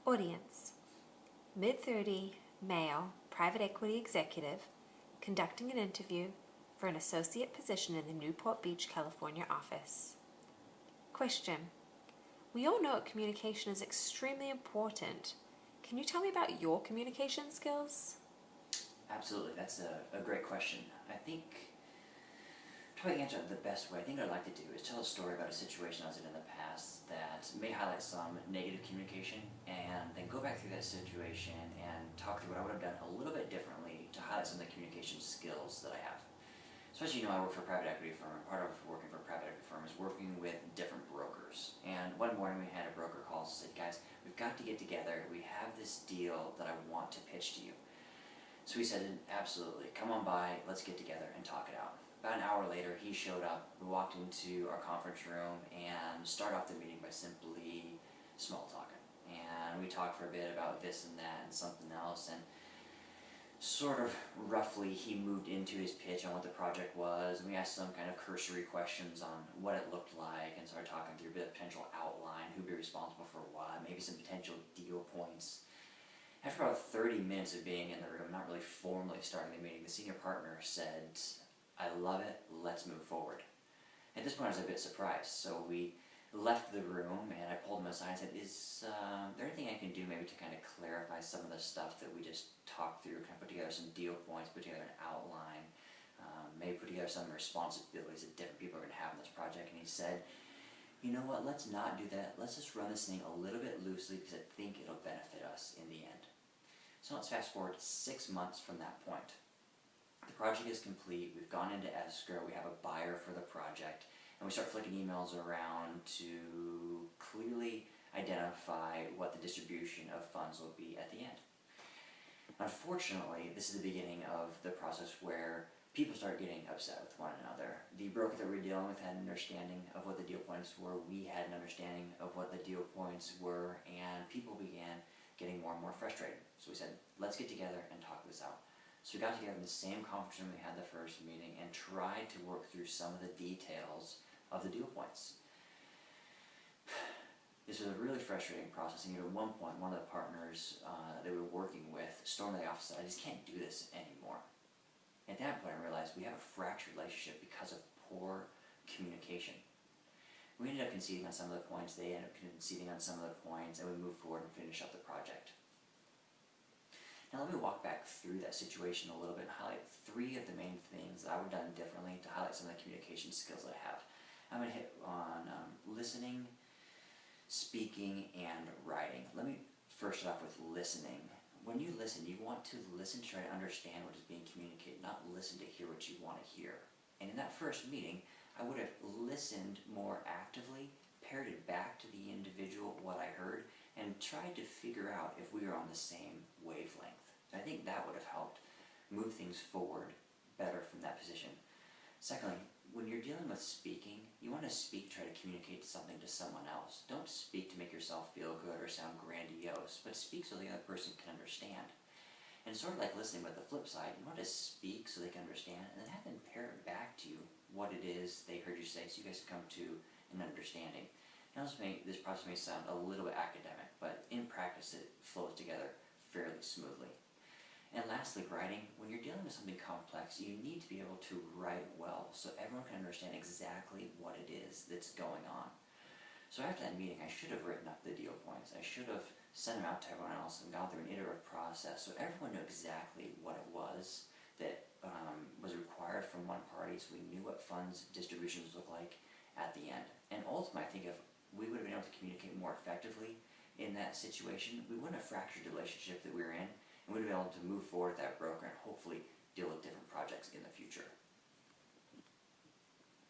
Audience: mid-30, male, private equity executive, conducting an interview for an associate position in the Newport Beach, California office. Question: we all know communication is extremely important. Can you tell me about your communication skills? Absolutely, that's a great question. I think, to try to answer it the best way, I think what I'd like to do is tell a story about a situation I was in the past that may highlight some negative communication, and then go back through that situation and talk through what I would have done a little bit differently to highlight some of the communication skills that I have. So as you know, I work for a private equity firm, and part of working for a private equity firm is working with different brokers. And one morning we had a broker call and said, guys, we've got to get together. We have this deal that I want to pitch to you. So we said, absolutely, come on by, let's get together and talk it out. About an hour later, he showed up. We walked into our conference room and started off the meeting by simply small talking. And we talked for a bit about this and that and something else, and sort of roughly he moved into his pitch on what the project was, and we asked some kind of cursory questions on what it looked like, and started talking through a bit of potential outline, who'd be responsible for what, maybe some potential deal points. After about 30 minutes of being in the room, not really formally starting the meeting, the senior partner said, I love it, let's move forward. At this point I was a bit surprised, so we left the room and I pulled him aside and said, is there anything I can do maybe to kind of clarify some of the stuff that we just talked through, kind of put together some deal points, put together an outline, maybe put together some responsibilities that different people are going to have in this project. And he said, you know what, let's not do that, let's just run this thing a little bit loosely because I think it'll benefit us in the end. So let's fast forward 6 months from that point. The project is complete, we've gone into escrow, we have a buyer for the project, and we start flicking emails around to clearly identify what the distribution of funds will be at the end. Unfortunately, this is the beginning of the process where people start getting upset with one another. The broker that we were dealing with had an understanding of what the deal points were, we had an understanding of what the deal points were, and people began getting more and more frustrated. So we said, let's get together and talk this out. So we got together in the same conference room we had the first meeting and tried to work through some of the details of the deal points. This was a really frustrating process, and at one point, one of the partners that we were working with stormed the office and said, I just can't do this anymore. At that point I realized we have a fractured relationship because of poor communication. We ended up conceding on some of the points, they ended up conceding on some of the points, and we moved forward and finished up the project. Now let me walk back through that situation a little bit and highlight 3 of the main things that I would have done differently to highlight some of the communication skills that I have. I'm going to hit on listening, speaking, and writing. Let me first start off with listening. When you listen, you want to listen to try to understand what is being communicated, not listen to hear what you want to hear. And in that first meeting, I would have listened more actively, parroted back to the individual what I heard, and tried to figure out if we were on the same wavelength. I think that would have helped move things forward better from that position. Secondly, when you're dealing with speaking, you want to speak, try to communicate something to someone else. Don't speak to make yourself feel good or sound grandiose, but speak so the other person can understand. And sort of like listening, but the flip side, you want to speak so they can understand, and then have them parrot back to you what it is they heard you say, so you guys can come to an understanding. Now this process may sound a little bit academic, but in practice it flows together fairly smoothly. And lastly, writing. When you're dealing with something complex, you need to be able to write well so everyone can understand exactly what it is that's going on. So after that meeting, I should have written up the deal points. I should have sent them out to everyone else and gone through an iterative process so everyone knew exactly what it was that was required from one party, so we knew what funds distributions look like at the end. And ultimately, I think if we would have been able to communicate more effectively in that situation, we wouldn't have fractured the relationship that we were in, and we'd have been able to move forward with that broker and hopefully deal with different projects in the future.